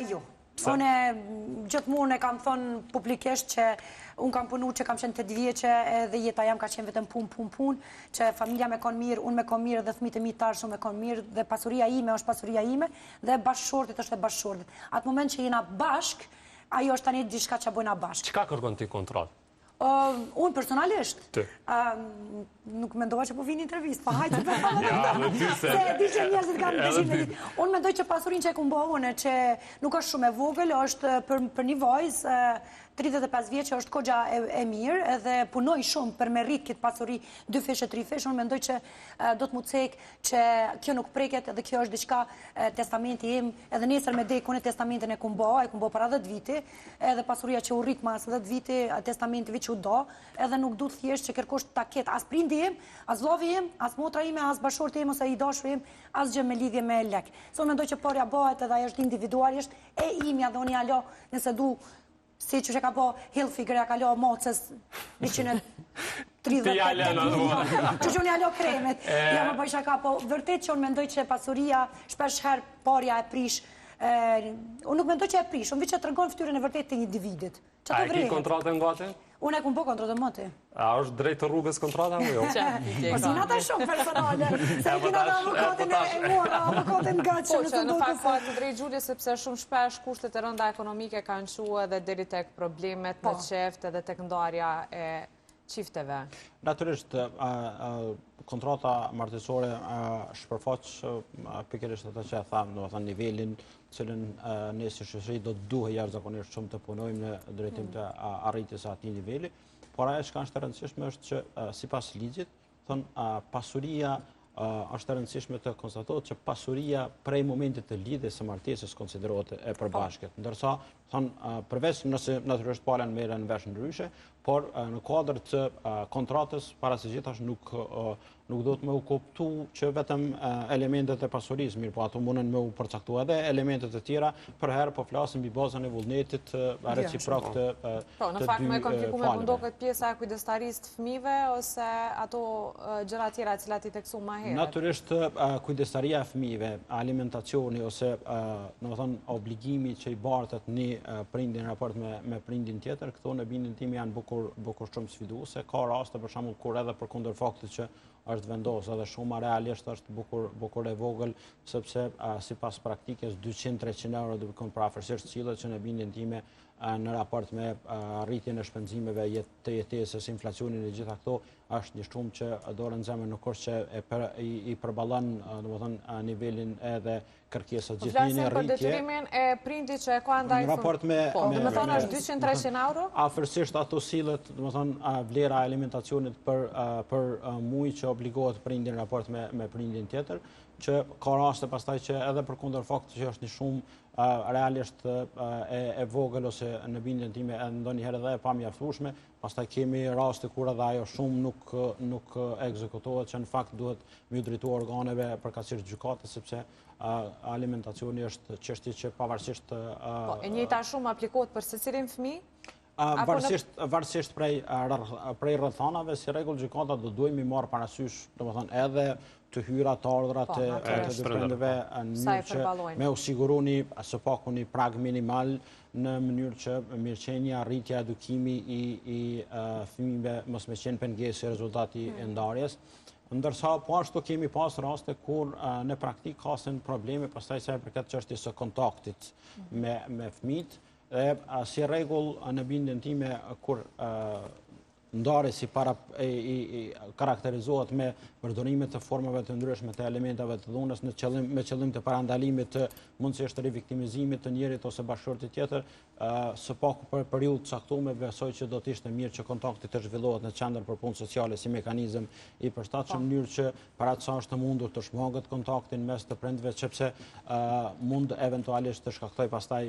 Jo. Unë gjithmonë e kam thonë publikisht që unë kam punu që kam qenë 8 vjeqe dhe jeta jam ka qenë vetëm pun, që familja me konë mirë, unë me konë mirë dhe thmitë e mi tarë me konë mirë dhe pasuria ime është pasuria ime dhe bashkëshortit është e bashkëshortit. Atë moment që jena bashk, ajo është tani gjithka që bojna bashk. Qka kërkon ti kontratë? Unë personalisht, Ty? nuk mendova që po vini intervjist, pa hajtë të se di që njerëzit kanë dëshim me ditë. Unë mendoj që pasurin që e kumbo une, që nuk është shumë e vogël, është për një vajzë, 35 vjeqe është kogja e mirë, edhe punoj shumë për me rritë këtë pasuri 2 fish e 3 fish, unë mendoj që do të mu cek që kjo nuk preket edhe kjo është diçka testamenti im, edhe nesër me dek, unë testamentin e kumbo para 10 viti, edhe pasuria që u rritë mas 10 viti, testamenti vi që u do, edhe nuk du të thjesht që kërkosh ta ketë as prindi im, as vlovi im, as motra ime, as bashorti im, ose i dashur im, as gjë me lidhje me lek. So unë mendoj që porja bëhet edhe ajo është individualisht e imja dhe unë ja lo nëse du si që ka po Hilfiger, ja ka lo mocës 130 që unë ja lo kremet, ja më bëjshë ka po vërtet që unë mendoj që pasuria shpesh herë parja e prish, unë nuk mendoj që e prish, unë vi që të rëngon fytyrën e vërtet të një individit. A e ki kontratën gati? Unë e kumë po kontratën mëti. A është drejt të rrugës kontrata mu jo? Po si nata shumë personale, se e kina da avokatin e mua, avokatin nga që Po që në fakt po të drejt Gjulje, sepse shumë shpesh kushtet e rënda ekonomike kanë qua edhe deri tek problemet me qeft edhe tek ndarja e qifteve. Natyrisht, kontrata martesore shpërfaq pikërisht atë që e thamë, do të thënë nivelin cilën ne si shoqëri do të duhet jashtëzakonisht shumë të punojmë në drejtim të arritjes së atij niveli, por ajo që është e rëndësishme është që sipas ligjit, thonë pasuria është e rëndësishme të konstatohet që pasuria prej momentit të lidhjes së martesës konsiderohet e përbashkët, ndërsa thonë përveç nëse natyrisht palen merren në vesh ndryshe, por në kuadër të kontratës parashigjitash nuk do të më u kuptu që vetëm elementet e pasurisë, mirë po ato mundën me u përcaktua edhe elementet e tjera, për herë po flasim mbi bazën e vullnetit reciprok të Po, në fakt më e komplikuar mundo këtë pjesa e kujdestarisë të fëmijëve ose ato gjëra tjera të cilat i teksu më herët. Natyrisht kujdestaria e fëmijëve, alimentacioni ose domethënë obligimi që i bartet një prindi në raport me prindin tjetër, këto në bindjen time janë bukur shumë sfiduese. Ka raste për shembull kur edhe përkundër faktit që është vendosur edhe shuma realisht është bukur e vogël, sepse sipas praktikës 200-300 euro do të kon parafërsisht cilët që në bindjen time në raport me rritjen e shpenzimeve të jetesës, inflacionin e gjitha këto, është një shumë që dorën zemër në kurs që i përballon domethënë nivelin edhe kërkesat gjithnjë në rritje. Flasim për detyrimin e prindit që e ka ndaj në raport me domethënë është 200-300 euro? Afërsisht ato sillet, domethënë vlera e alimentacionit për muaj që obligohet prindi në raport me prindin tjetër, që ka raste pastaj që edhe përkundër faktit që është një shumë realisht e vogël ose në bindjen time ndonjëherë edhe e pamjaftueshme, pastaj kemi raste kur edhe ajo shumë nuk ekzekutohet, që në fakt duhet më drejtuar organeve përkatësisht gjykatës, sepse alimentacioni është çështje që pavarësisht Po, e njëjta shumë aplikohet për secilin fëmijë? Varësisht prej rrethanave, si rregull gjykata do duhemi marr parasysh, domethënë edhe të hyrat, të ardhurat e prindërve në mënyrë që me u siguroni së paku një prag minimal në mënyrë që mirëqenia, rritja, edukimi i fëmijëve mos me qenë pengesë rezultati i ndarjes. Ndërsa po ashtu kemi pas raste kur në praktik kasen probleme pastaj sa i përket çështjes së kontaktit me fëmijët. Dhe si rregull në bindjen time kur ndarje si para karakterizohet me përdorime të formave të ndryshme të elementave të dhunës me qëllim të parandalimit të mundësisht të riviktimizimit të njerit ose bashkëshortit tjetër, së paku për periudhë të caktuar besoj që do të ishte mirë që kontakti të zhvillohet në qendër për punë sociale si mekanizëm i përshtatshëm, në mënyrë që para të sa është mundur të shmangët kontaktin mes të prindve, sepse mund eventualisht të shkaktoj pastaj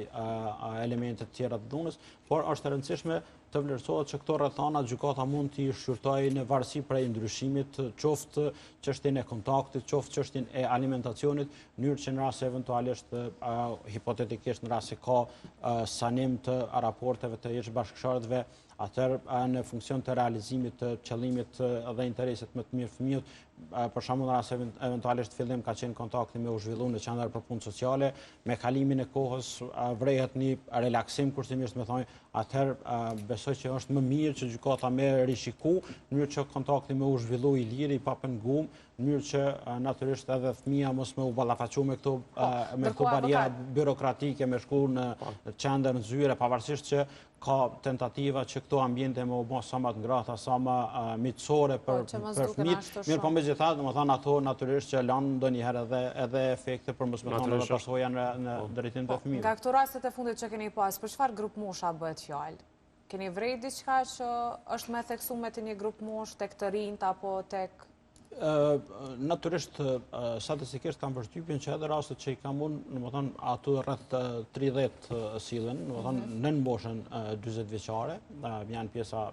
elemente të tjera të dhunës, por është e rëndësishme të vlerësohet që këto rrethana gjykata mund t'i shqyrtojë në varësi prej ndryshimit, qoftë çështjen e kontaktit, qoftë çështjen e alimentacionit, në mënyrë që në rast se eventualisht hipotetikisht në rast se ka sanim të raporteve të jashtëbashkëshortëve atër në funksion të realizimit të qëllimit dhe interesit më të mirë fëmijët, për shembull rast eventualisht fillim ka qenë kontakti me u zhvillu në qendër për punë sociale, me kalimin e kohës vrehet një relaksim kushtimisht me thonë, atëherë besoj që është më mirë që gjykata me rishiku, në mënyrë që kontakti me u zhvillu i lirë, i papengum, në mënyrë që natyrisht edhe fëmia mos me u ballafaqu me këto barriera birokratike, me shku në qendër në zyre, pavarësisht që ka tentativa që këto ambjente me u bë sa më të ngrata, sa më miqësore për fëmijët. Mirë, po megjithatë, domethënë ato natyrisht që lanë ndonjëherë edhe efekte për mos me thonë edhe pasoja në drejtim të fëmijëve. Nga këto rastet e fundit që keni pas, për çfarë grup mosha bëhet fjalë? Keni vrejt diçka që është më theksuar te një grup mosh tek të rinjt apo tek Natyrisht, statistikisht kam përshtypjen që edhe rastet që i kam unë, domethënë ato rreth 30 sillen, domethënë nën moshën 40 vjeçare, janë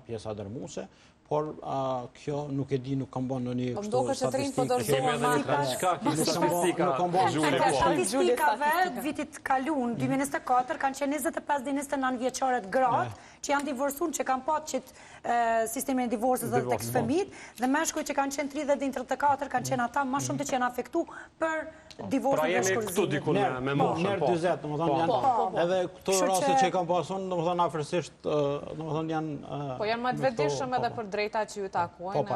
pjesa dërmuese, por kjo nuk e di, nuk kam bën ndonjë kështu statistikë. Statistikave të vitit kaluar, 2024, kanë qenë 25 deri 29 vjeçare të gratë që janë divorcuar, që kanë pasur sistemin e divorcit dhe tek fëmijët, dhe meshkujt që kanë qenë 30 deri 34 kanë qenë ata më shumë të qenë afektuar për divorcin dhe shkurzimin. Pra jemi këtu diku me moshën, po. 40, domethënë janë edhe këto raste që kanë pasur, domethënë afërsisht, domethënë janë po janë më të vetëdijshëm edhe për drejtat që ju takojnë.